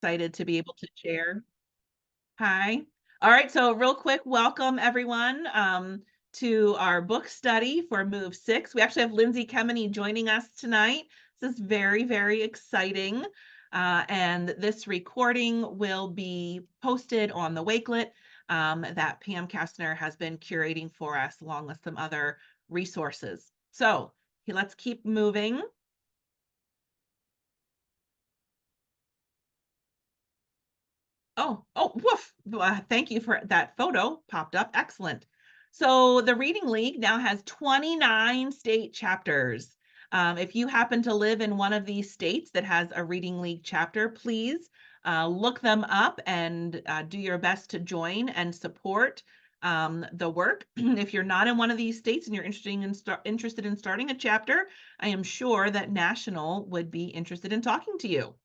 Excited to be able to share. Hi. All right, so real quick, welcome everyone to our book study for Move 6. We actually have Lindsay Kemeny joining us tonight. This is very, very exciting. And this recording will be posted on the Wakelet that Pam Kastner has been curating for us, along with some other resources. So let's keep moving. Woof. Thank you for that photo popped up. Excellent. So the Reading League now has 29 state chapters. If you happen to live in one of these states that has a Reading League chapter, please look them up and do your best to join and support the work. If you're not in one of these states and you're interested in starting a chapter, I am sure that National would be interested in talking to you.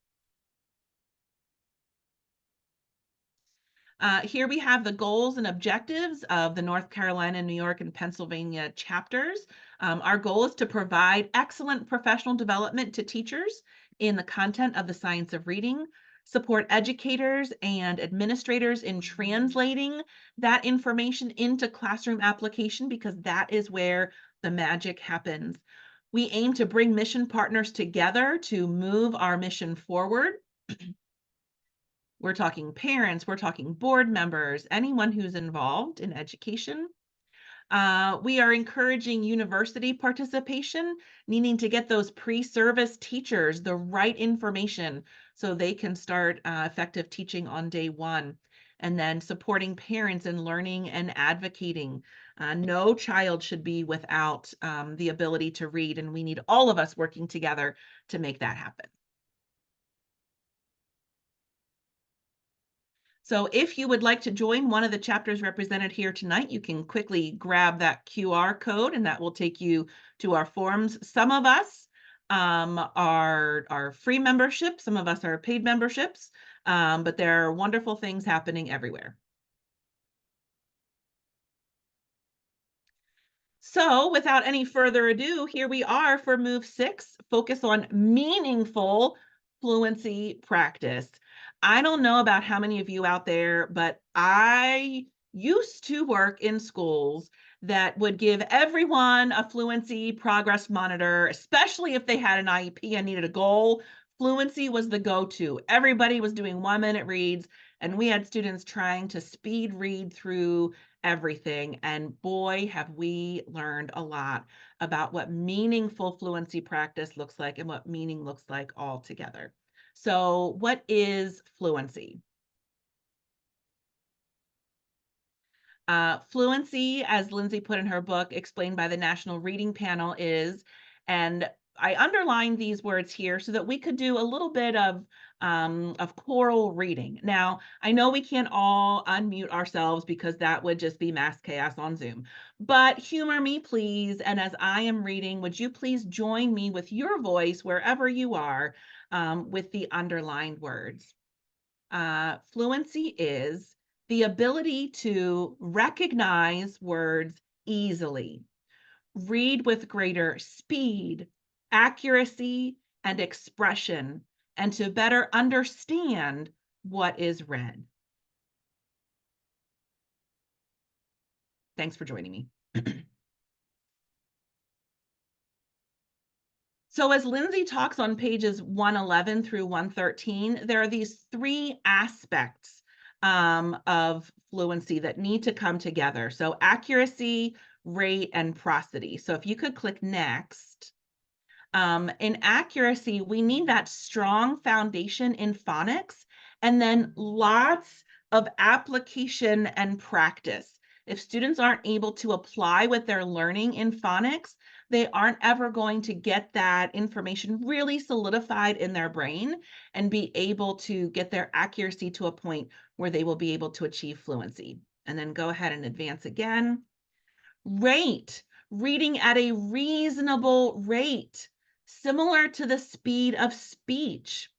Here we have the goals and objectives of the North Carolina, New York, and Pennsylvania chapters. Our goal is to provide excellent professional development to teachers in the content of the science of reading, support educators and administrators in translating that information into classroom application, because that is where the magic happens. We aim to bring mission partners together to move our mission forward. We're talking parents, we're talking board members, anyone who's involved in education. We are encouraging university participation, needing to get those pre-service teachers the right information so they can start effective teaching on day one. And then supporting parents in learning and advocating. No child should be without the ability to read, and we need all of us working together to make that happen. So if you would like to join one of the chapters represented here tonight, you can quickly grab that QR code and that will take you to our forums. Some of us are free memberships, some of us are paid memberships, but there are wonderful things happening everywhere. So without any further ado, here we are for Move 6, focus on meaningful fluency practice. I don't know about how many of you out there, but I used to work in schools that would give everyone a fluency progress monitor, especially if they had an IEP and needed a goal. Fluency was the go-to. Everybody was doing 1-minute reads, and we had students trying to speed read through everything. And boy, have we learned a lot about what meaningful fluency practice looks like and what meaning looks like all together. So what is fluency? Fluency, as Lindsay put in her book, explained by the National Reading Panel, is, and I underlined these words here so that we could do a little bit of choral reading. Now, I know we can't all unmute ourselves because that would just be mass chaos on Zoom, but humor me, please. And as I am reading, would you please join me with your voice wherever you are with the underlined words? Fluency is the ability to recognize words easily, read with greater speed, accuracy, and expression, and to better understand what is read. Thanks for joining me. So as Lindsay talks on pages 111 through 113, there are these three aspects of fluency that need to come together. So accuracy, rate, and prosody. So if you could click next. In accuracy, we need that strong foundation in phonics and then lots of application and practice. If students aren't able to apply what they're learning in phonics, they aren't ever going to get that information really solidified in their brain and be able to get their accuracy to a point where they will be able to achieve fluency. And then go ahead and advance again. Rate, reading at a reasonable rate, similar to the speed of speech.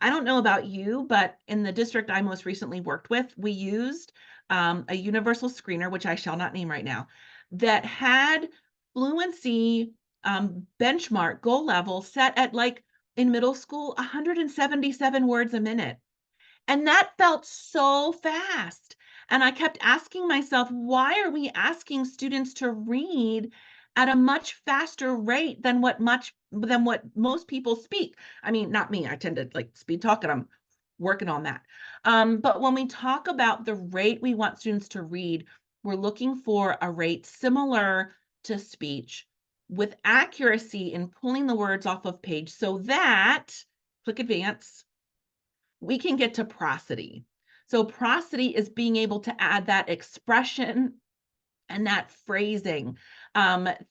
I don't know about you, but in the district I most recently worked with, we used a universal screener, which I shall not name right now, that had fluency benchmark goal level set at, like, in middle school, 177 words a minute. And that felt so fast. And I kept asking myself, why are we asking students to read at a much faster rate than what most people speak? I mean, not me. I tend to like speed talk and I'm working on that. But when we talk about the rate we want students to read, we're looking for a rate similar to speech with accuracy in pulling the words off of page so that, click advance, we can get to prosody. So prosody is being able to add that expression and that phrasing.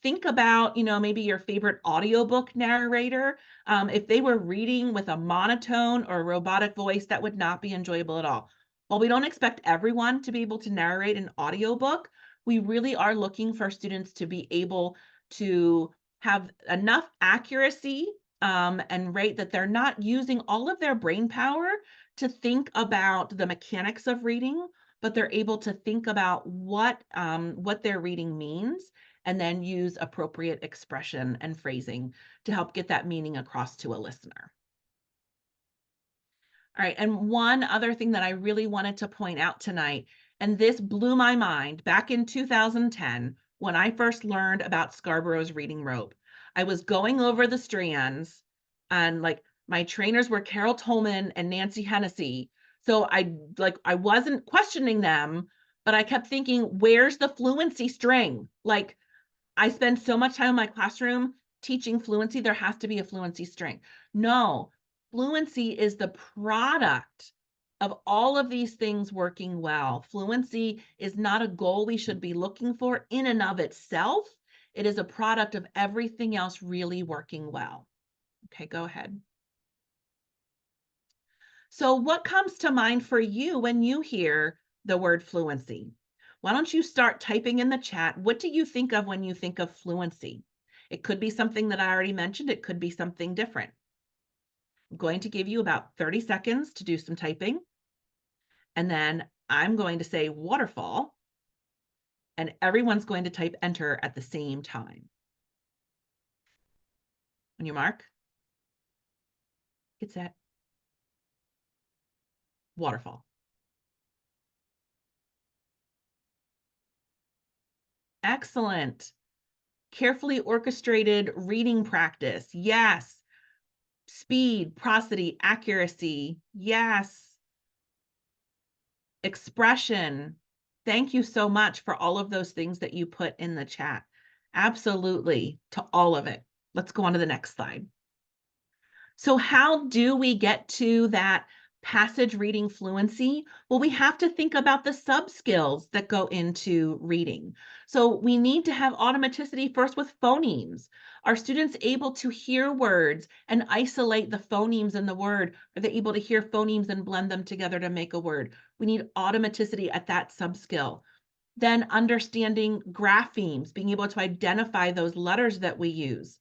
Think about, maybe your favorite audiobook narrator. If they were reading with a monotone or a robotic voice, that would not be enjoyable at all. While we don't expect everyone to be able to narrate an audiobook, we really are looking for students to be able to have enough accuracy and rate that they're not using all of their brain power to think about the mechanics of reading, but they're able to think about what their reading means and then use appropriate expression and phrasing to help get that meaning across to a listener. All right, and one other thing that I really wanted to point out tonight, and this blew my mind back in 2010 when I first learned about Scarborough's reading rope. I was going over the strands and like my trainers were Carol Tolman and Nancy Hennessy. So I wasn't questioning them, but I kept thinking, where's the fluency string? Like I spend so much time in my classroom teaching fluency, there has to be a fluency string. No, fluency is the product of all of these things working well. Fluency is not a goal we should be looking for in and of itself. It is a product of everything else really working well. Okay, go ahead. So what comes to mind for you when you hear the word fluency? Why don't you start typing in the chat? What do you think of when you think of fluency? It could be something that I already mentioned. It could be something different. I'm going to give you about 30 seconds to do some typing. And then I'm going to say waterfall. And everyone's going to type enter at the same time. On your mark, get set, waterfall. Excellent. Carefully orchestrated reading practice. Yes. Speed, prosody, accuracy. Yes. Expression. Thank you so much for all of those things that you put in the chat. Absolutely, to all of it. Let's go on to the next slide. So how do we get to that passage reading fluency? Well, we have to think about the sub skills that go into reading. So we need to have automaticity first with phonemes. Are students able to hear words and isolate the phonemes in the word? Are they able to hear phonemes and blend them together to make a word? We need automaticity at that sub skill. Then understanding graphemes, being able to identify those letters that we use.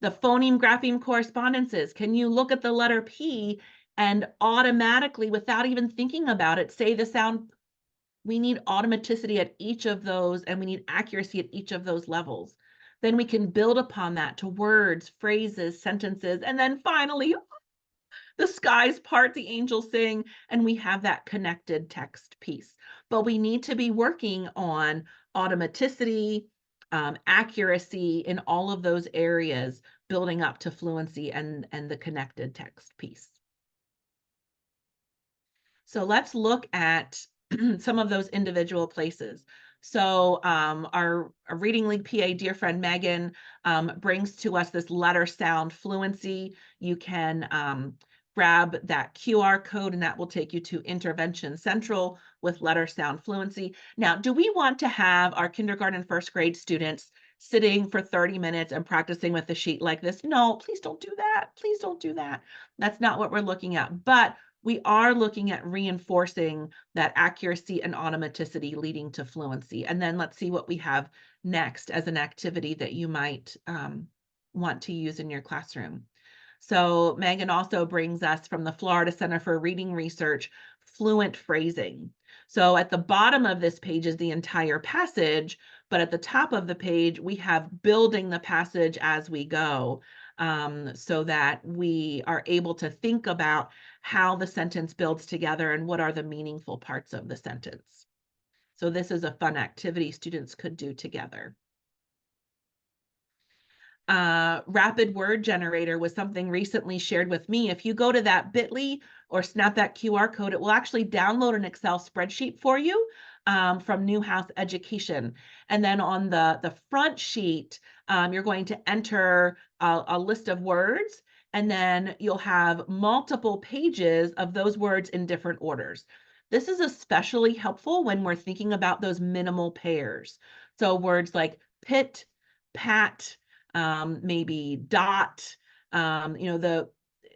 The phoneme grapheme correspondences. Can you look at the letter P and automatically, without even thinking about it, say the sound? We need automaticity at each of those, and we need accuracy at each of those levels. Then we can build upon that to words, phrases, sentences, and then finally, the skies part, the angels sing, and we have that connected text piece. But we need to be working on automaticity, accuracy in all of those areas, building up to fluency and the connected text piece. So let's look at some of those individual places. So our Reading League PA, dear friend Megan, brings to us this letter sound fluency. You can grab that QR code and that will take you to Intervention Central with letter sound fluency. Now, do we want to have our kindergarten and first grade students sitting for 30 minutes and practicing with a sheet like this? No, please don't do that. Please don't do that. That's not what we're looking at. But we are looking at reinforcing that accuracy and automaticity leading to fluency. And then let's see what we have next as an activity that you might want to use in your classroom. So Megan also brings us from the Florida Center for Reading Research, fluent phrasing. So at the bottom of this page is the entire passage, but at the top of the page, we have building the passage as we go, so that we are able to think about how the sentence builds together and what are the meaningful parts of the sentence. So this is a fun activity students could do together. Rapid word generator was something recently shared with me. If you go to that bit.ly or snap that QR code, it will actually download an Excel spreadsheet for you from Newhouse Education. And then on the front sheet, you're going to enter a list of words, and then you'll have multiple pages of those words in different orders. This is especially helpful when we're thinking about those minimal pairs. So words like pit, pat, maybe dot, the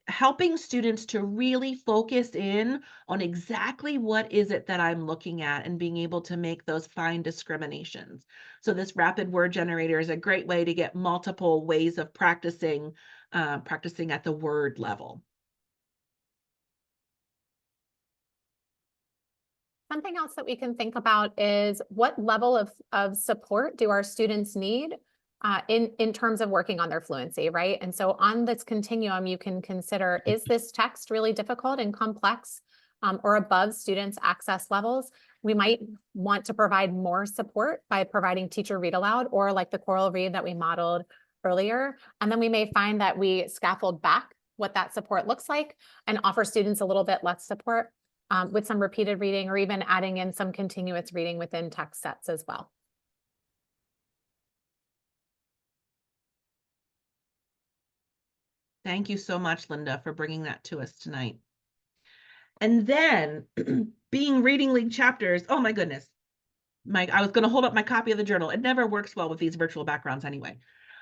helping students to really focus in on exactly what is it that I'm looking at and being able to make those fine discriminations. So this rapid word generator is a great way to get multiple ways of practicing at the word level. Something else that we can think about is what level of support do our students need in terms of working on their fluency, right? And so on this continuum, you can consider, is this text really difficult and complex or above students' access levels? We might want to provide more support by providing teacher read aloud or like the choral read that we modeled earlier. And then we may find that we scaffold back what that support looks like and offer students a little bit less support with some repeated reading or even adding in some continuous reading within text sets as well. Thank you so much, Linda, for bringing that to us tonight. And then being reading league chapters, oh my goodness. I was going to hold up my copy of the journal. It never works well with these virtual backgrounds anyway.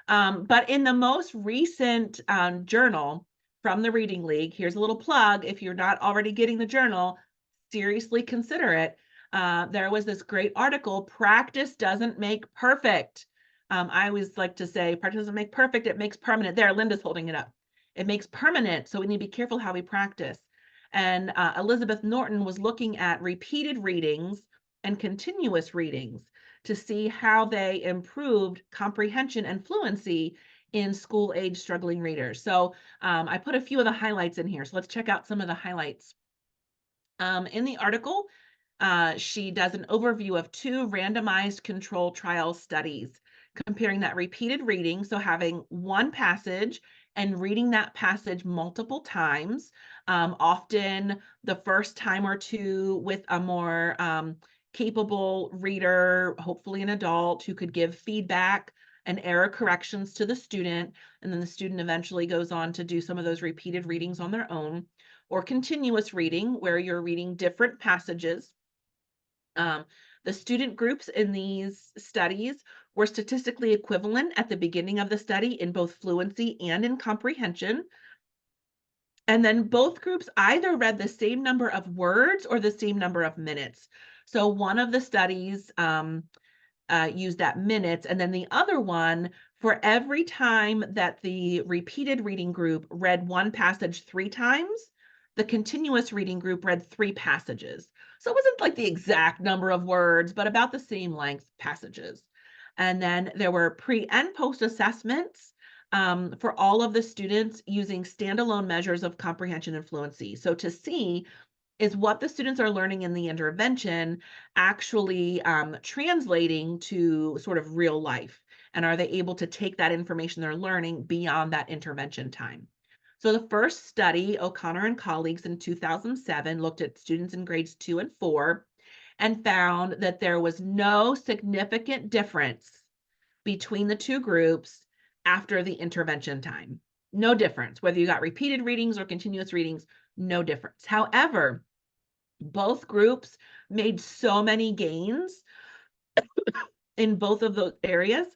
But in the most recent journal from the Reading League, here's a little plug. If you're not already getting the journal, seriously consider it. There was this great article, Practice Doesn't Make Perfect. I always like to say, practice doesn't make perfect, it makes permanent. There, Linda's holding it up. It makes permanent, so we need to be careful how we practice. And Elizabeth Norton was looking at repeated readings and continuous readings to see how they improved comprehension and fluency in school-age struggling readers. So I put a few of the highlights in here. So let's check out some of the highlights. In the article, she does an overview of 2 randomized control trial studies, comparing that repeated reading, so having one passage and reading that passage multiple times, often the first time or two with a more capable reader, hopefully an adult, who could give feedback and error corrections to the student. And then the student eventually goes on to do some of those repeated readings on their own, or continuous reading, where you're reading different passages. The student groups in these studies were statistically equivalent at the beginning of the study in both fluency and in comprehension. And then both groups either read the same number of words or the same number of minutes. So one of the studies used that minutes, and then the other one, for every time that the repeated reading group read one passage 3 times, the continuous reading group read 3 passages. So it wasn't like the exact number of words, but about the same length passages. And then there were pre and post assessments for all of the students using standalone measures of comprehension and fluency. So to see, is what the students are learning in the intervention actually translating to sort of real life? And are they able to take that information they're learning beyond that intervention time? So the first study, O'Connor and colleagues in 2007, looked at students in grades 2 and 4 and found that there was no significant difference between the 2 groups after the intervention time. No difference, whether you got repeated readings or continuous readings, no difference. However, both groups made so many gains in both of those areas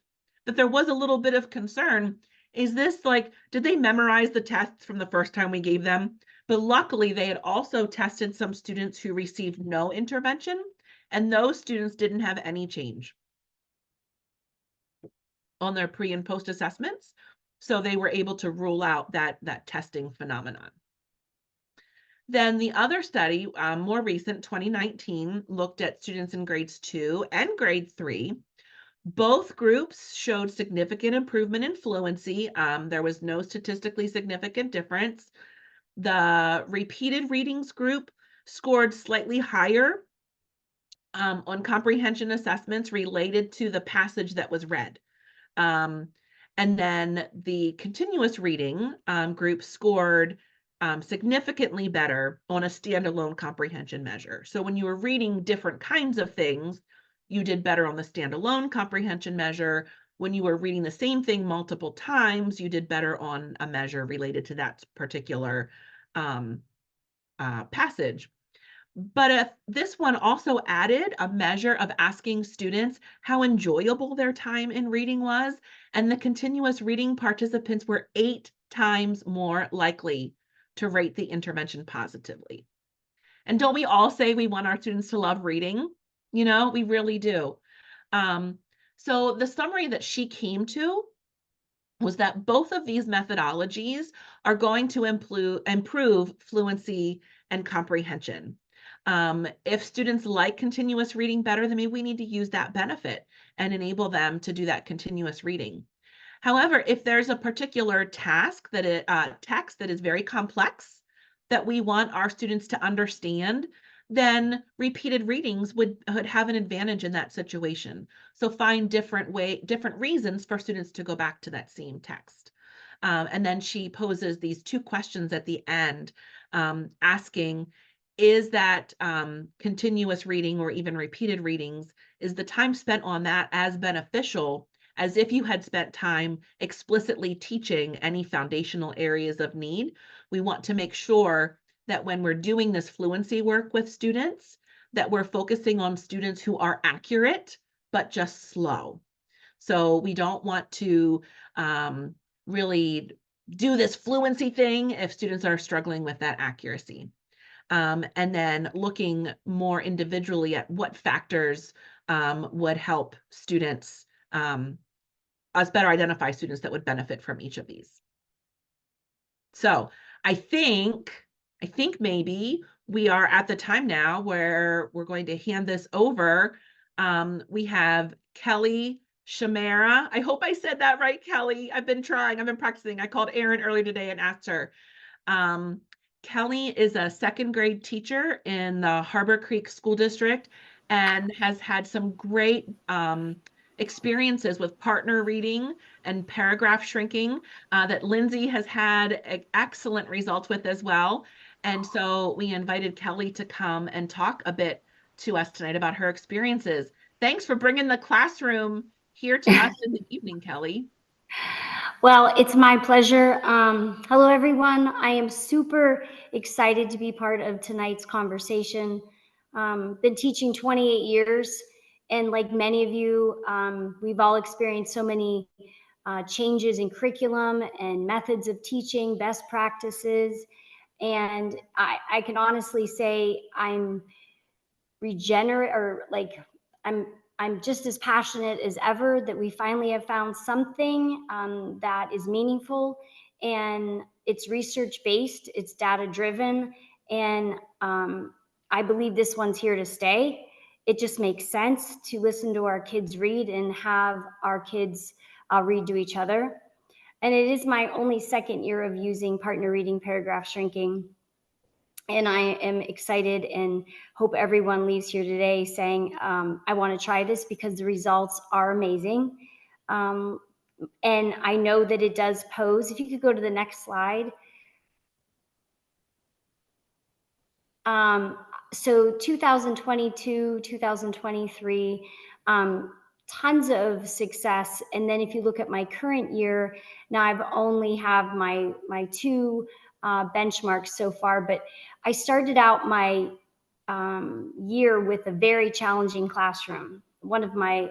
that there was a little bit of concern. Is this like, did they memorize the tests from the first time we gave them? But luckily, they had also tested some students who received no intervention, and those students didn't have any change on their pre and post assessments. So they were able to rule out that testing phenomenon. Then the other study, more recent, 2019, looked at students in grades 2 and grade 3. Both groups showed significant improvement in fluency. There was no statistically significant difference. The repeated readings group scored slightly higher on comprehension assessments related to the passage that was read. And then the continuous reading group scored significantly better on a standalone comprehension measure. So when you were reading different kinds of things, you did better on the standalone comprehension measure. When you were reading the same thing multiple times, you did better on a measure related to that particular passage. But if this one also added a measure of asking students how enjoyable their time in reading was, and the continuous reading participants were 8 times more likely to rate the intervention positively. And don't we all say we want our students to love reading? You know, we really do. So the summary that she came to was that both of these methodologies are going to improve fluency and comprehension. If students like continuous reading better, then maybe we need to use that benefit and enable them to do that continuous reading. However, if there's a particular text that is very complex that we want our students to understand, then repeated readings would have an advantage in that situation. So find different reasons for students to go back to that same text. And then she poses these 2 questions at the end, asking, is that continuous reading or even repeated readings, is the time spent on that as beneficial as if you had spent time explicitly teaching any foundational areas of need? We want to make sure that when we're doing this fluency work with students, that we're focusing on students who are accurate, but just slow. So we don't want to really do this fluency thing if students are struggling with that accuracy. And then looking more individually at what factors would help students, us better identify students that would benefit from each of these. So I think maybe we are at the time now where we're going to hand this over. We have Kelly Shamara. I hope I said that right, Kelly. I've been practicing. I called Erin earlier today and asked her. Kelly is a 2nd grade teacher in the Harbor Creek School District and has had some great experiences with partner reading and paragraph shrinking that Lindsay has had excellent results with as well. And so we invited Kelly to come and talk a bit to us tonight about her experiences. Thanks for bringing the classroom here to us in the evening, Kelly. Well, it's my pleasure. Hello, everyone. I am super excited to be part of tonight's conversation. Been teaching 28 years, and like many of you, we've all experienced so many changes in curriculum and methods of teaching, best practices, and I can honestly say I'm regenerate, or like I'm just as passionate as ever that we finally have found something that is meaningful, and it's research based, it's data driven, and I believe this one's here to stay. It just makes sense to listen to our kids read and have our kids read to each other. And it is my only 2nd year of using partner reading paragraph shrinking. And I am excited and hope everyone leaves here today saying, I want to try this because the results are amazing. And I know that it does pose, if you could go to the next slide. So 2022, 2023, tons of success. And then if you look at my current year, now I've only have my 2 benchmarks so far, but I started out my year with a very challenging classroom, one of my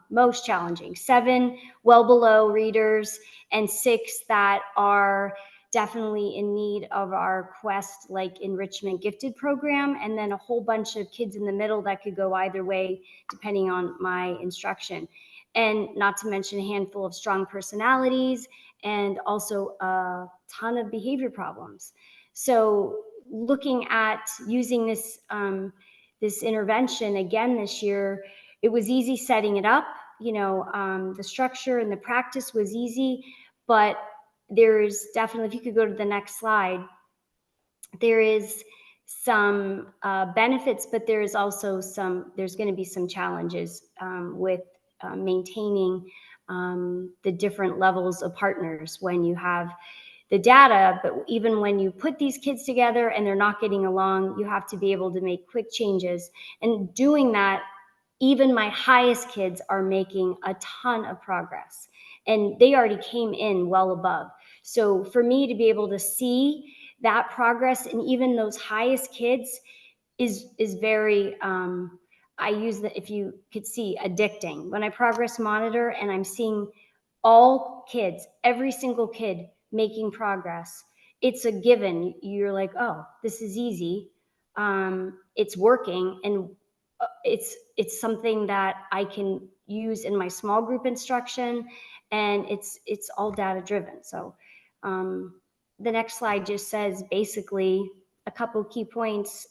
most challenging, 7 well below readers and 6 that are definitely in need of our Quest like enrichment gifted program, and then a whole bunch of kids in the middle that could go either way depending on my instruction. And not to mention a handful of strong personalities and also a ton of behavior problems. So looking at using this this intervention again this year, it was easy setting it up. You know, the structure and the practice was easy, but there's definitely, if you could go to the next slide, there is some benefits, but there is also there's going to be some challenges with maintaining the different levels of partners when you have the data. But even when you put these kids together and they're not getting along, you have to be able to make quick changes. And doing that, even my highest kids are making a ton of progress, and they already came in well above. So for me to be able to see that progress and even those highest kids is very I use the, if you could see, addicting. When I progress monitor and I'm seeing all kids, every single kid making progress, it's a given. You're like, oh, this is easy. It's working, and it's something that I can use in my small group instruction, and it's all data driven. So the next slide just says basically a couple key points.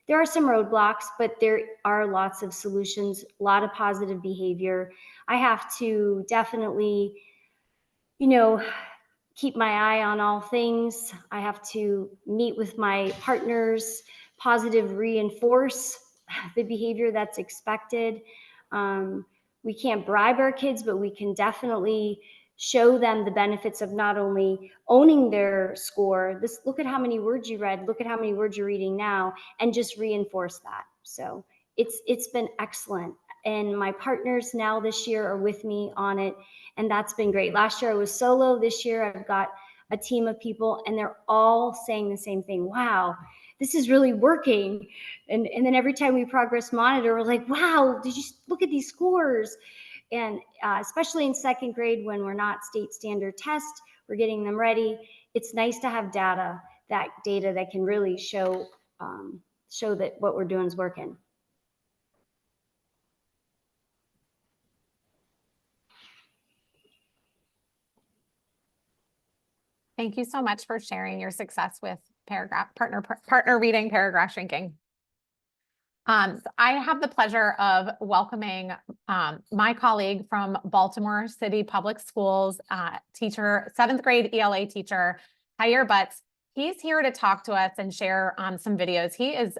There are some roadblocks, but there are lots of solutions, a lot of positive behavior. I have to definitely, keep my eye on all things. I have to meet with my partners, positive reinforce the behavior that's expected. We can't bribe our kids, but we can definitely show them the benefits of not only owning their score, look at how many words you read, look at how many words you're reading now, and just reinforce that. So it's been excellent. And my partners now this year are with me on it, and that's been great. Last year I was solo. This year I've got a team of people, and they're all saying the same thing. Wow, this is really working. And then every time we progress monitor, we're like, wow, did you look at these scores? And especially in second grade, when we're not state standard test, we're getting them ready. It's nice to have data that can really show that what we're doing is working. Thank you so much for sharing your success with partner reading, paragraph shrinking. I have the pleasure of welcoming my colleague from Baltimore City Public Schools, teacher, 7th grade ELA teacher, Jair Butts. He's here to talk to us and share some videos. He is,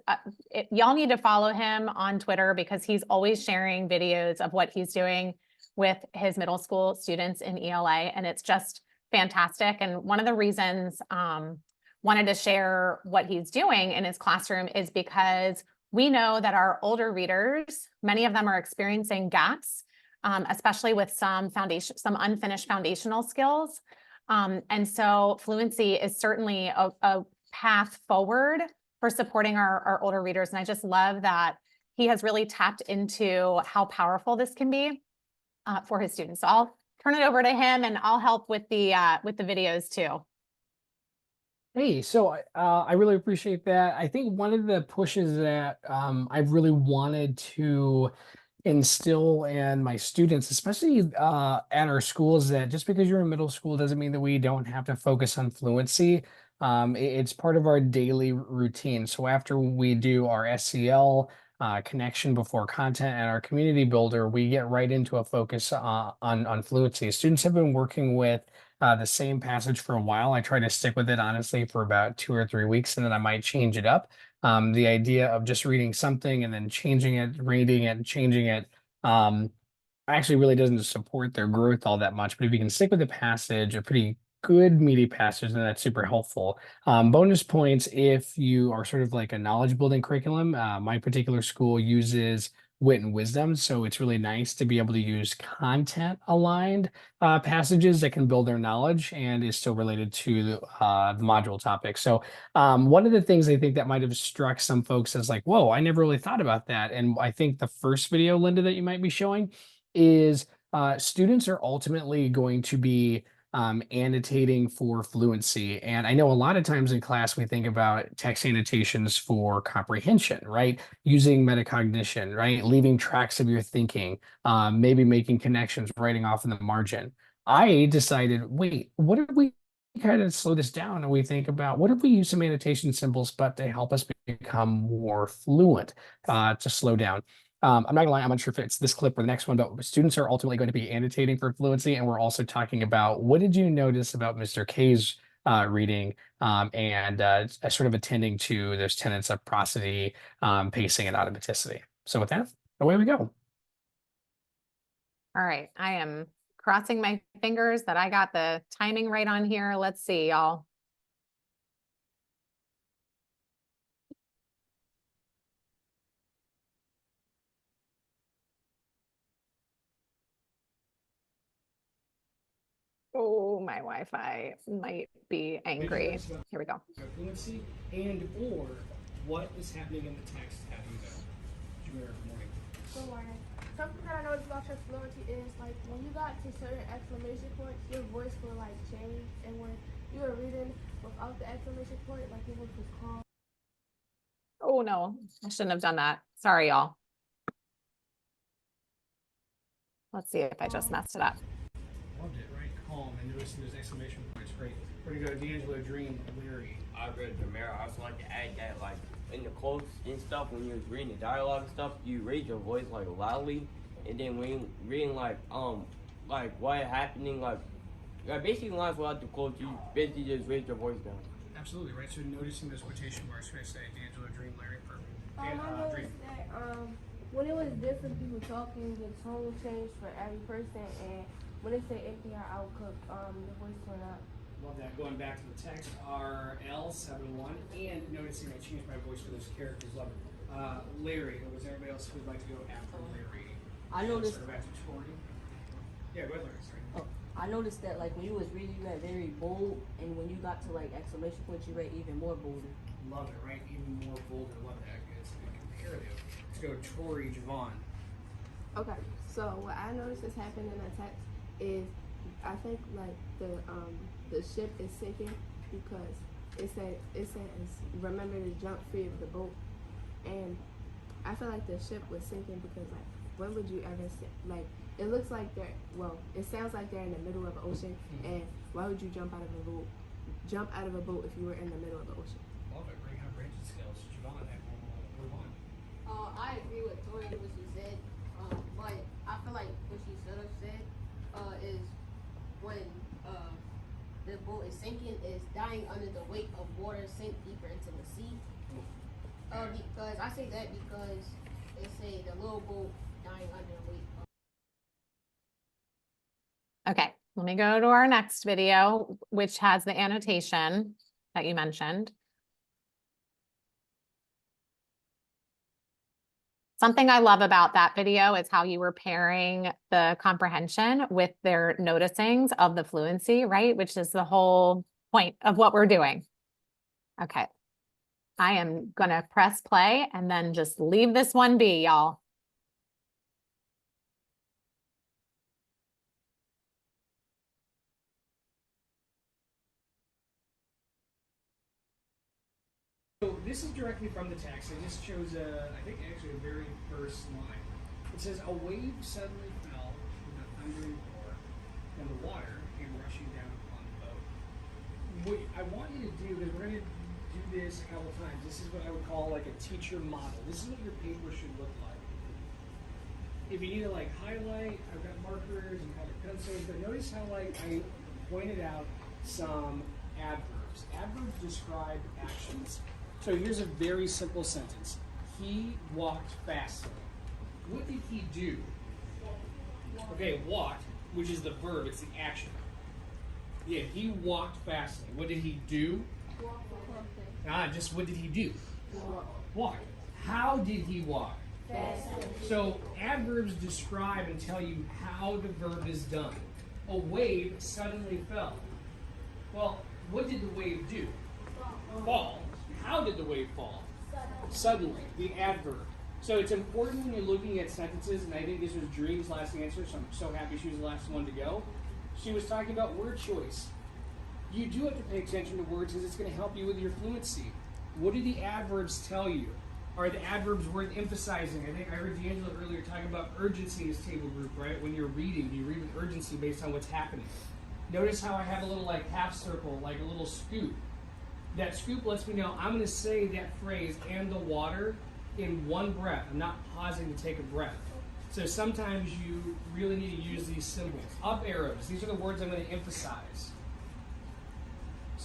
y'all need to follow him on Twitter because he's always sharing videos of what he's doing with his middle school students in ELA, and it's just fantastic. And one of the reasons wanted to share what he's doing in his classroom is because we know that our older readers, many of them are experiencing gaps, especially with some unfinished foundational skills. And so Fluency is certainly a path forward for supporting our older readers. And I just love that he has really tapped into how powerful this can be for his students. So I'll turn it over to him, and I'll help with the videos too. Hey, so I really appreciate that. I think one of the pushes that I've really wanted to instill in my students, especially at our schools, that just because you're in middle school doesn't mean that we don't have to focus on fluency. It's part of our daily routine. So after we do our SEL connection before content and our community builder, we get right into a focus on fluency. Students have been working with the same passage for a while. I try to stick with it, honestly, for about 2 or 3 weeks, and then I might change it up. The idea of just reading something and then changing it, reading it, and changing it, actually really doesn't support their growth all that much. But if you can stick with the passage, a pretty good meaty passage, then that's super helpful. Bonus points if you are sort of like a knowledge building curriculum. My particular school uses wit and wisdom, so it's really nice to be able to use content aligned passages that can build their knowledge and is still related to the module topic. So one of the things I think that might have struck some folks as like, whoa, I never really thought about that. And I think the first video, Linda, that you might be showing is students are ultimately going to be annotating for fluency. And I know a lot of times in class, we think about text annotations for comprehension, right? Using metacognition, right? Leaving tracks of your thinking, maybe making connections, writing off in the margin. I decided, wait, what if we kind of slow this down and we think about what if we use some annotation symbols, but to help us become more fluent, to slow down. I'm not gonna lie, I'm not sure if it's this clip or the next one, but students are ultimately going to be annotating for fluency. And we're also talking about, what did you notice about Mr. K's reading, and sort of attending to those tenets of prosody, pacing, and automaticity. So with that, away we go. All right, I am crossing my fingers that I got the timing right on here. Let's see, y'all. Oh, my Wi-Fi might be angry. Here we go. Fluency and/or what is happening in the text having you go. Good morning. Good morning. Something that I noticed about your fluency is like when you got to certain exclamation points, your voice will like change, and when you were reading without the exclamation point, like your voice was calm. Oh no, I shouldn't have done that. Sorry, y'all. Let's see if I just messed it up. Loved it, right? Calm and noticing those exclamation points. Great. We're gonna go D'Angelo, Dream, Larry. I read Jamera. I just like to add that, like, in the quotes and stuff, when you're reading the dialogue and stuff, you raise your voice, like, loudly. And then when you're reading, like what happening, like basically lines without the quotes, you basically just raise your voice down. Absolutely, right? So noticing those quotation marks, when I say D'Angelo, Dream, Larry, perfect. I Dream. noticed that when it was different people talking, the tone changed for every person, and when they say API outcook, the voice went up. Love that. Going back to the text, RL71, and noticing I changed my voice for those characters. Love it. Larry, was everybody else who would like to go after Larry? I noticed. Back to Tori. Yeah, go ahead, Larry. Sorry. Oh, I noticed that like when you was reading, you read very bold, and when you got to like exclamation points, you read even more bolder. Love it, right? Even more bolder. Love that. It's a good comparative. Let's go Tori, Javon. Okay, so what I noticed is happening in the text is I think like the ship is sinking because it says remember to jump free of the boat, and I feel like the ship was sinking because like when would you ever like it looks like it sounds like they're in the middle of the ocean, and why would you jump out of a boat if you were in the middle of the ocean? Love it. Great comprehension skills. Javon, move on. I agree with Tori what she said, but I feel like what she should have said is when the boat is sinking, is dying under the weight of water sink deeper into the sea. Because I say that because it say the little boat dying under the weight. Okay, let me go to our next video, which has the annotation that you mentioned. Something I love about that video is how you were pairing the comprehension with their noticings of the fluency, right? Which is the whole point of what we're doing. Okay, I am gonna press play and then just leave this one be, y'all. So this is directly from the text. I just chose I think actually a very first line. It says, "A wave suddenly fell with a thundering roar, and the water came rushing down upon the boat." What I want you to do, because we're going to do this a couple times, this is what I would call like a teacher model. This is what your paper should look like. If you need to like highlight, I've got markers and colored pencils, but notice how like I pointed out some adverbs. Adverbs describe actions. So here's a very simple sentence. He walked fastly. What did he do? Okay, walked, which is the verb, it's the action. Yeah, he walked fastly. What did he do? Just what did he do? Walk. How did he walk? Fastly. So adverbs describe and tell you how the verb is done. A wave suddenly fell. Well, what did the wave do? Fall. How did the wave fall? Suddenly. The adverb. So it's important when you're looking at sentences, and I think this was Dream's last answer, so I'm so happy she was the last one to go. She was talking about word choice. You do have to pay attention to words because it's going to help you with your fluency. What do the adverbs tell you? Are the adverbs worth emphasizing? I think I heard D'Angelo earlier talking about urgency in his table group, right? When you're reading, you read with urgency based on what's happening. Notice how I have a little like half circle, like a little scoop. That scoop lets me know I'm going to say that phrase, "and the water," in one breath. I'm not pausing to take a breath. So sometimes you really need to use these symbols. Up arrows, these are the words I'm going to emphasize.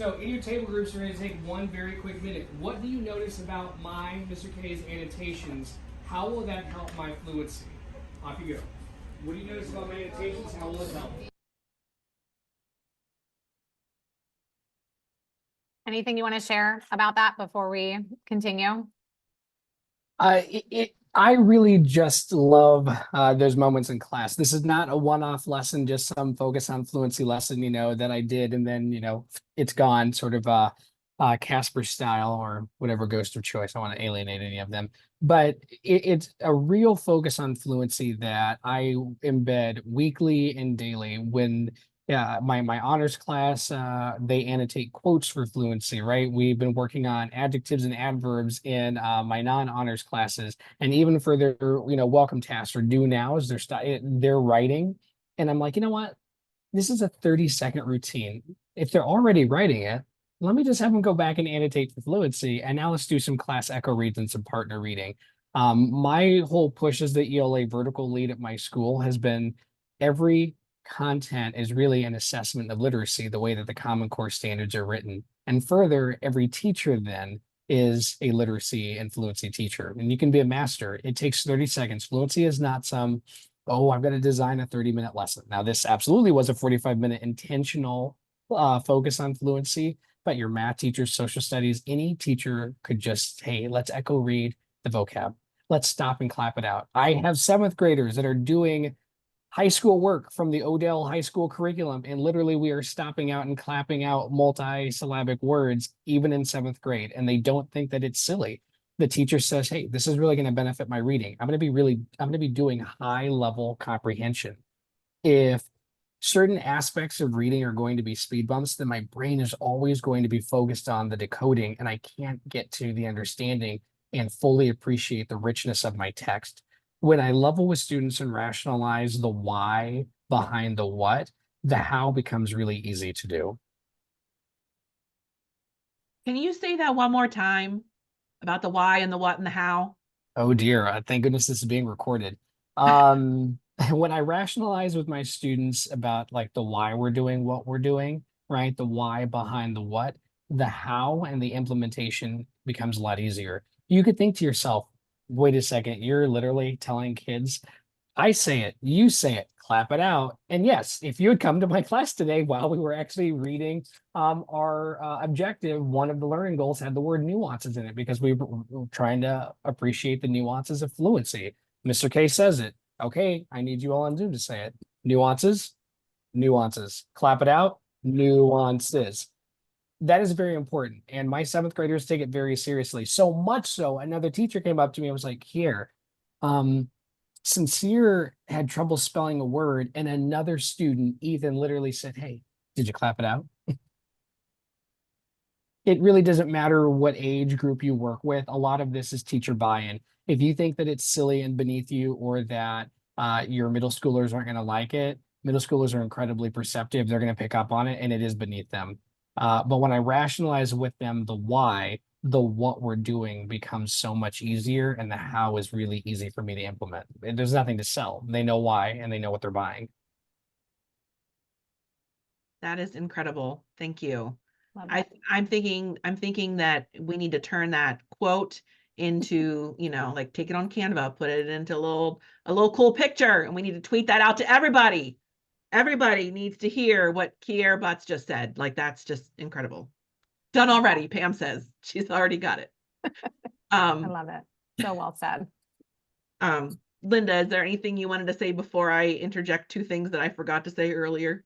So in your table groups, we're going to take one very quick minute. What do you notice about Mr. K's annotations? How will that help my fluency? Off you go. What do you notice about my annotations? How will it help? Anything you want to share about that before we continue? I really just love those moments in class. This is not a one-off lesson, just some focus on fluency lesson, that I did, and then, it's gone, sort of Casper style or whatever ghost of choice. I don't want to alienate any of them. But it's a real focus on fluency that I embed weekly and daily when my honors class, they annotate quotes for fluency, right? We've been working on adjectives and adverbs in my non-honors classes, and even for their, welcome tasks or do nows, they're writing. And I'm like, you know what? This is a 30-second routine. If they're already writing it, let me just have them go back and annotate for fluency. And now let's do some class echo reads and some partner reading. My whole push as the ELA vertical lead at my school has been every content is really an assessment of literacy, the way that the Common Core standards are written. And further, every teacher then is a literacy and fluency teacher. And you can be a master. It takes 30 seconds. Fluency is not some, oh, I've got to design a 30-minute lesson. Now, this absolutely was a 45-minute intentional focus on fluency, but your math teacher, social studies, any teacher could just, hey, let's echo read the vocab. Let's stop and clap it out. I have 7th graders that are doing high school work from the Odell High School curriculum, and literally we are stopping out and clapping out multi-syllabic words, even in 7th grade, and they don't think that it's silly. The teacher says, hey, this is really going to benefit my reading. I'm going to be doing high level comprehension. If certain aspects of reading are going to be speed bumps, then my brain is always going to be focused on the decoding, and I can't get to the understanding and fully appreciate the richness of my text. When I level with students and rationalize the why behind the what, the how becomes really easy to do. Can you say that one more time about the why and the what and the how? Oh dear, thank goodness this is being recorded. When I rationalize with my students about like the why we're doing what we're doing, right? The why behind the what, the how and the implementation becomes a lot easier. You could think to yourself, wait a second, you're literally telling kids, I say it, you say it, clap it out. And yes, if you had come to my class today while we were actually reading our objective, one of the learning goals had the word nuances in it because we were trying to appreciate the nuances of fluency. Mr. K says it. Okay, I need you all on Zoom to say it. Nuances, nuances. Clap it out, nuances. That is very important. And my 7th graders take it very seriously. So much so, another teacher came up to me and was like, here, Sincere had trouble spelling a word, and another student, Ethan, literally said, hey, did you clap it out? It really doesn't matter what age group you work with. A lot of this is teacher buy-in. If you think that it's silly and beneath you, or that your middle schoolers aren't going to like it, middle schoolers are incredibly perceptive. They're going to pick up on it, and it is beneath them. But when I rationalize with them the why, the what we're doing becomes so much easier, and the how is really easy for me to implement. There's nothing to sell. They know why, and they know what they're buying. That is incredible. Thank you. Love that. I'm thinking that we need to turn that quote into, like take it on Canva, put it into a little cool picture, and we need to tweet that out to everybody. Everybody needs to hear what Kier Butts just said. Like, that's just incredible. Done already, Pam says. She's already got it. I love it. So well said. Linda, is there anything you wanted to say before I interject 2 things that I forgot to say earlier?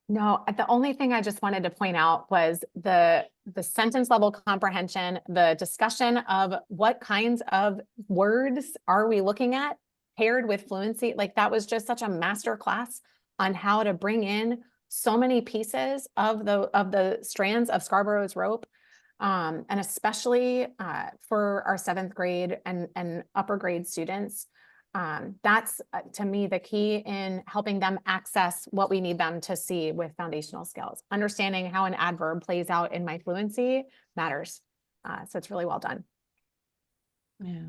No, the only thing I just wanted to point out was the sentence level comprehension, the discussion of what kinds of words are we looking at paired with fluency. Like, that was just such a master class on how to bring in so many pieces of the strands of Scarborough's rope. And especially for our 7th grade and upper grade students. That's to me the key in helping them access what we need them to see with foundational skills. Understanding how an adverb plays out in my fluency matters. So it's really well done. Yeah.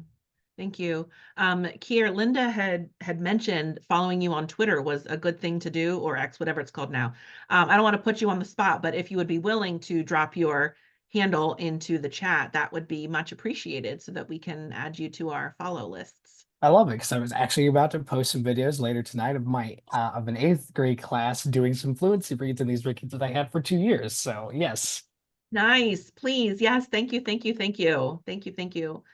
Thank you. Kier, Linda had mentioned following you on Twitter was a good thing to do, or X, whatever it's called now. I don't want to put you on the spot, but if you would be willing to drop your handle into the chat, that would be much appreciated so that we can add you to our follow lists. I love it because I was actually about to post some videos later tonight of my of an 8th grade class doing some fluency reads, and these were kids that I had for 2 years. So yes. Nice, please. Yes, thank you, thank you, thank you. Thank you, thank you.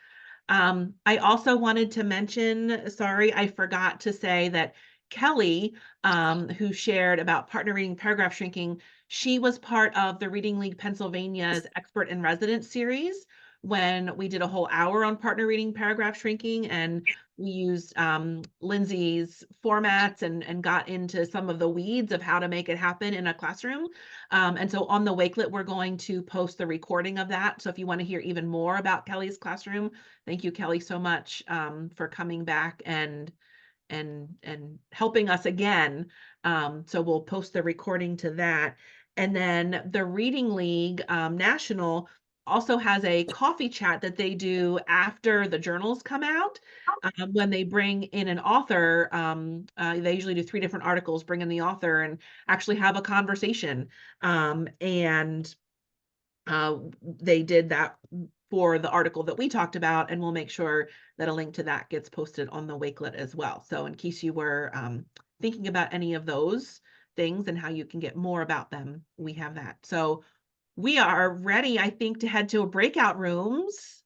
I also wanted to mention, sorry, I forgot to say that Kelly, who shared about partner reading paragraph shrinking, she was part of the Reading League Pennsylvania's Expert in Residence series when we did a whole hour on partner reading paragraph shrinking, and we used Lindsay's formats and got into some of the weeds of how to make it happen in a classroom. And so on the Wakelet, we're going to post the recording of that. So if you want to hear even more about Kelly's classroom, thank you, Kelly, so much for coming back and helping us again. So we'll post the recording to that. And then the Reading League National also has a coffee chat that they do after the journals come out. When they bring in an author, they usually do 3 different articles, bring in the author and actually have a conversation. And they did that for the article that we talked about, and we'll make sure that a link to that gets posted on the Wakelet as well. So in case you were thinking about any of those things and how you can get more about them, we have that. So we are ready, I think, to head to breakout rooms.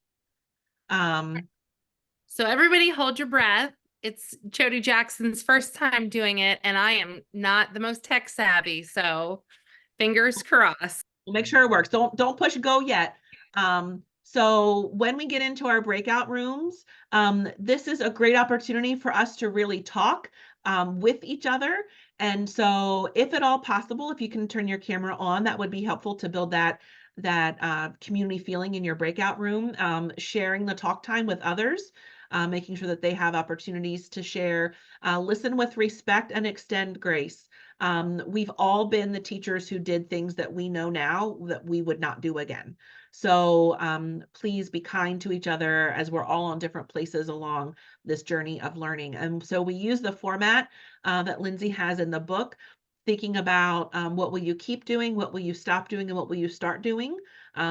So everybody hold your breath. It's Jody Jackson's first time doing it, and I am not the most tech savvy, so fingers crossed. We'll make sure it works. Don't push go yet. So when we get into our breakout rooms, this is a great opportunity for us to really talk with each other. And so if at all possible, if you can turn your camera on, that would be helpful to build that community feeling in your breakout room, sharing the talk time with others. Making sure that they have opportunities to share, listen with respect and extend grace. We've all been the teachers who did things that we know now that we would not do again. So please be kind to each other as we're all on different places along this journey of learning. And so we use the format that Lindsay has in the book, thinking about what will you keep doing, what will you stop doing, and what will you start doing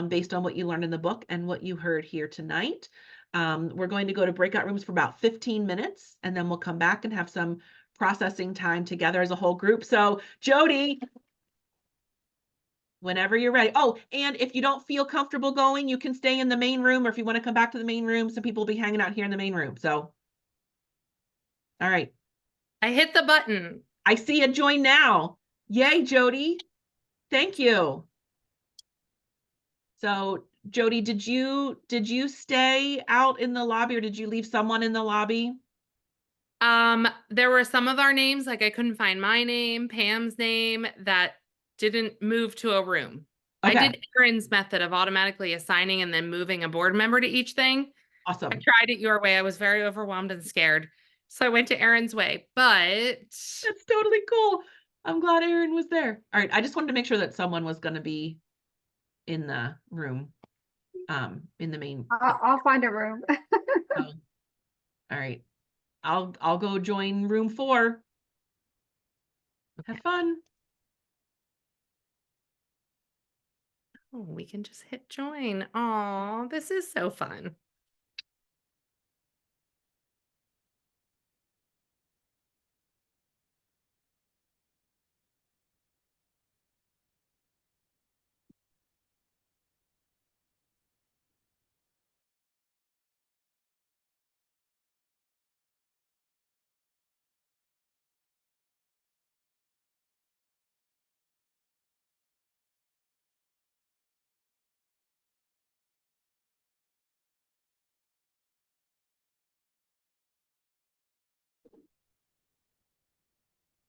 based on what you learned in the book and what you heard here tonight. We're going to go to breakout rooms for about 15 minutes, and then we'll come back and have some processing time together as a whole group. So Jody, whenever you're ready. Oh, and if you don't feel comfortable going, you can stay in the main room, or if you want to come back to the main room, some people will be hanging out here in the main room. So, all right. I hit the button. I see a join now. Yay, Jody. Thank you. So Jody, did you stay out in the lobby, or did you leave someone in the lobby? There were some of our names, like I couldn't find my name, Pam's name, that didn't move to a room. Okay. I did Aaron's method of automatically assigning and then moving a board member to each thing. Awesome. I tried it your way. I was very overwhelmed and scared. So I went to Aaron's way, but That's totally cool. I'm glad Aaron was there. All right. I just wanted to make sure that someone was going to be in the room, in the main. I'll find a room. Oh. All right. I'll go join room 4. Have fun. oh, we can just hit join. Oh, this is so fun.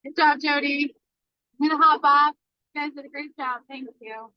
Good job, Jody. I'm gonna hop off. You guys did a great job. Thank you.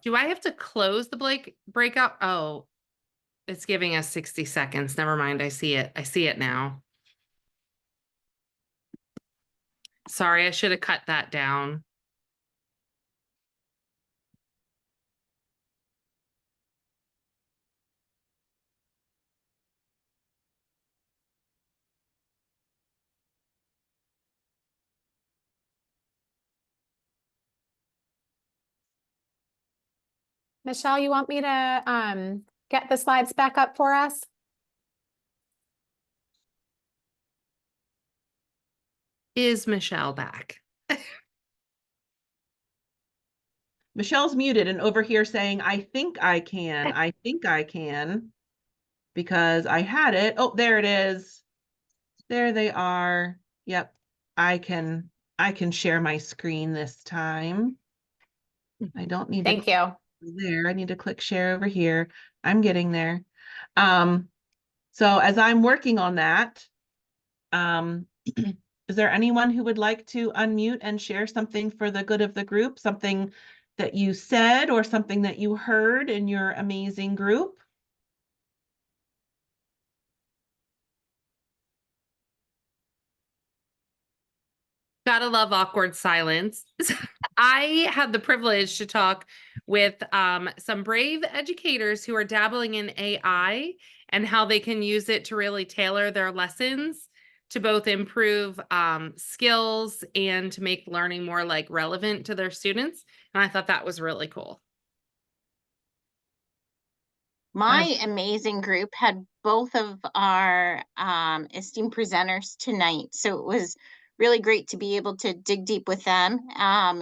Do I have to close the breakout? Oh, it's giving us 60 seconds. Never mind. I see it. I see it now. Sorry, I should have cut that down. Michelle, you want me to get the slides back up for us? Is Michelle back? Michelle's muted and over here saying, I think I can. I think I can. Because I had it. Oh, there it is. There they are. Yep. I can share my screen this time. I don't need Thank to you. there. I need to click share over here. I'm getting there. So as I'm working on that, is there anyone who would like to unmute and share something for the good of the group? Something that you said or something that you heard in your amazing group? Gotta love awkward silence. I had the privilege to talk with some brave educators who are dabbling in AI and how they can use it to really tailor their lessons to both improve skills and to make learning more like relevant to their students. And I thought that was really cool. My amazing group had both of our esteemed presenters tonight. So it was really great to be able to dig deep with them.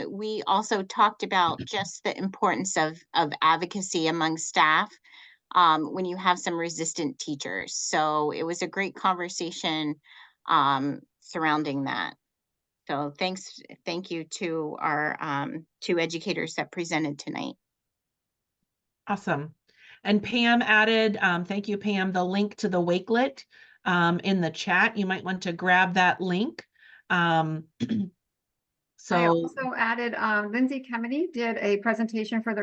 We also talked about just the importance of advocacy among staff when you have some resistant teachers. So it was a great conversation surrounding that. So thank you to our two educators that presented tonight. Awesome. And Pam added, thank you, Pam, the link to the Wakelet in the chat. You might want to grab that link. So I also added, Lindsay Kemeny did a presentation for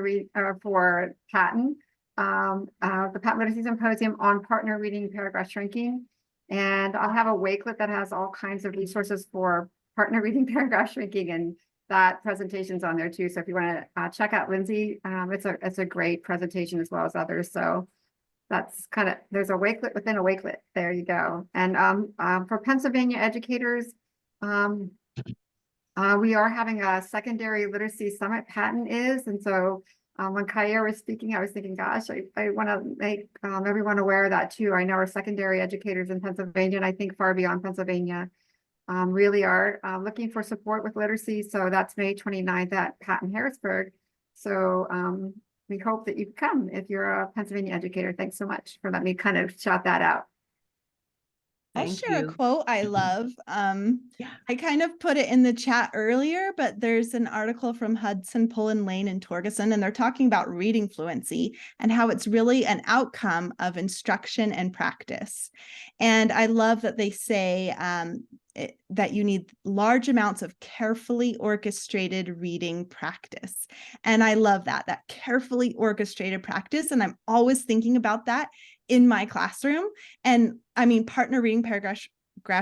for Patent, the Patent Literacy Symposium on partner reading paragraph shrinking. And I'll have a Wakelet that has all kinds of resources for partner reading paragraph shrinking, and that presentation's on there too. So if you want to check out Lindsay, it's a great presentation as well as others. So that's kind of, there's a Wakelet within a Wakelet. There you go. And for Pennsylvania educators, we are having a secondary literacy summit. Patent is, and so when Kaya was speaking, I was thinking, gosh, I want to make everyone aware of that too. I know our secondary educators in Pennsylvania, and I think far beyond Pennsylvania, really are looking for support with literacy. So that's May 29th at Patent Harrisburg. So we hope that you come if you're a Pennsylvania educator. Thanks so much for letting me kind of shout that out. I'll thank share you. a quote I love. Yeah. I kind of put it in the chat earlier, but there's an article from Hudson, Pullen, Lane, and Torgerson, and they're talking about reading fluency and how it's really an outcome of instruction and practice. And I love that they say that you need large amounts of carefully orchestrated reading practice. And I love that carefully orchestrated practice. And I'm always thinking about that in my classroom. And I mean, partner reading paragraph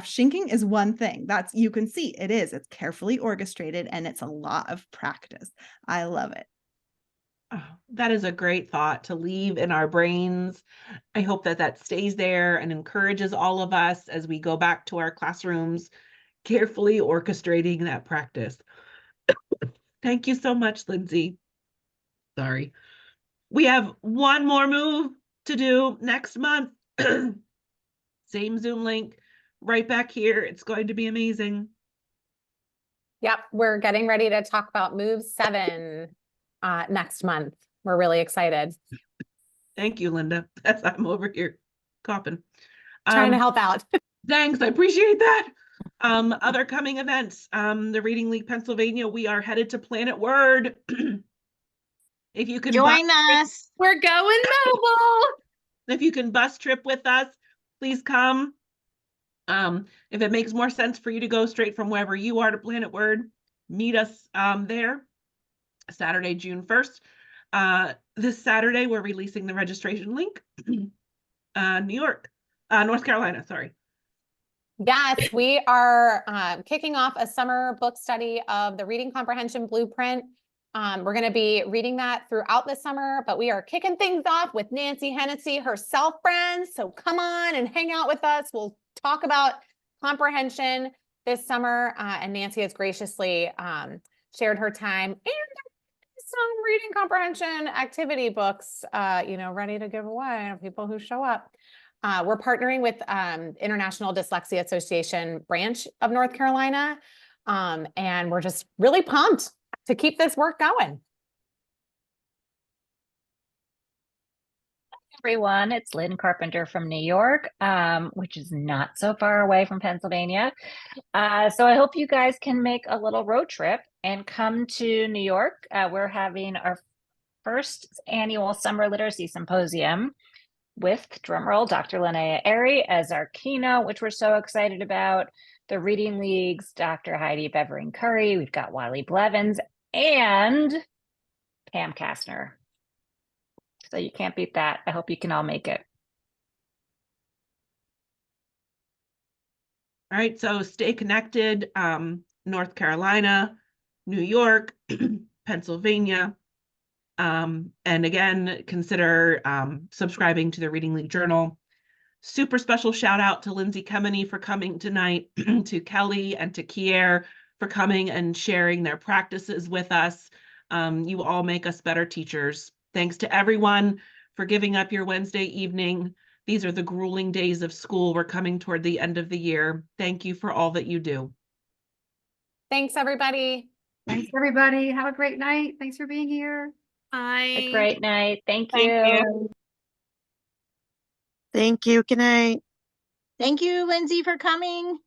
shrinking is one thing. That's, you can see it's carefully orchestrated and it's a lot of practice. I love it. Oh, that is a great thought to leave in our brains. I hope that stays there and encourages all of us as we go back to our classrooms, carefully orchestrating that practice. Thank you so much, Lindsay. Sorry. We have one more move to do next month. Same Zoom link, right back here. It's going to be amazing. Yep, we're getting ready to talk about Move 7 next month. We're really excited. Thank you, Linda. As I'm over here coughing. Trying to help out. Thanks, I appreciate that. Other coming events, the Reading League Pennsylvania, we are headed to Planet Word. If you can Join us. We're going mobile. If you can bus trip with us, please come. If it makes more sense for you to go straight from wherever you are to Planet Word, meet us there, Saturday, June 1st. This Saturday, we're releasing the registration link. North Carolina, sorry. Yes, we are kicking off a summer book study of the Reading Comprehension Blueprint. We're going to be reading that throughout the summer, but we are kicking things off with Nancy Hennessy herself, friends. So come on and hang out with us. We'll talk about comprehension this summer, and Nancy has graciously shared her time and some reading comprehension activity books, ready to give away to people who show up. We're partnering with International Dyslexia Association branch of North Carolina, and we're just really pumped to keep this work going. Everyone, it's Lynn Carpenter from New York, which is not so far away from Pennsylvania. So I hope you guys can make a little road trip and come to New York. We're having our first annual Summer Literacy Symposium with, drumroll, Dr. Linnea Airy as our keynote, which we're so excited about. The Reading League's Dr. Heidi Bevering Curry. We've got Wiley Blevins and Pam Kastner. So you can't beat that. I hope you can all make it. All right, so stay connected. North Carolina, New York, Pennsylvania. And again, consider subscribing to the Reading League Journal. Super special shout out to Lindsay Kemeny for coming tonight, to Kelly and to Kier for coming and sharing their practices with us. You all make us better teachers. Thanks to everyone for giving up your Wednesday evening. These are the grueling days of school. We're coming toward the end of the year. Thank you for all that you do. Thanks, everybody. Thanks, everybody. Have a great night. Thanks for being here. Bye. A great night. Thank you. Thank you. Good night. Thank you, Lindsay, for coming.